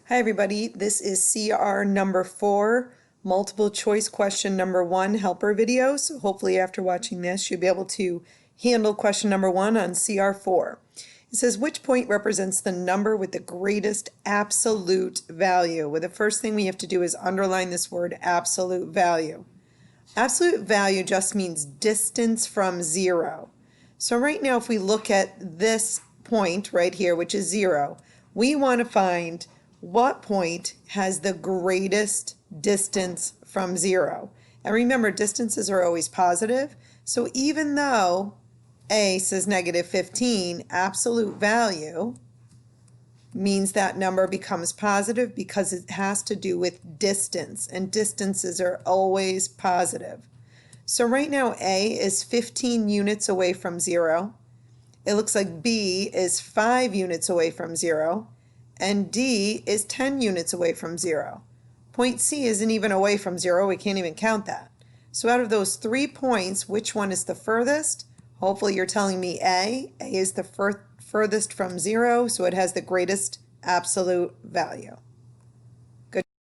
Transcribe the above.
Hi everybody, this is CR number 4, multiple choice question number 1 helper video. So hopefully after watching this, you'll be able to handle question number 1 on CR4. It says, which point represents the number with the greatest absolute value? Well, the first thing we have to do is underline this word absolute value. Absolute value just means distance from 0. So right now, if we look at this point right here, which is 0, we want to find what point has the greatest distance from 0. And remember, distances are always positive. So even though A says negative 15, absolute value means that number becomes positive because it has to do with distance, and distances are always positive. So right now A is 15 units away from 0. It looks like B is 5 units away from 0. And D is 10 units away from 0. Point C isn't even away from 0. We can't even count that. So out of those 3 points, which one is the furthest? Hopefully you're telling me A. A is the furthest from 0, so it has the greatest absolute value.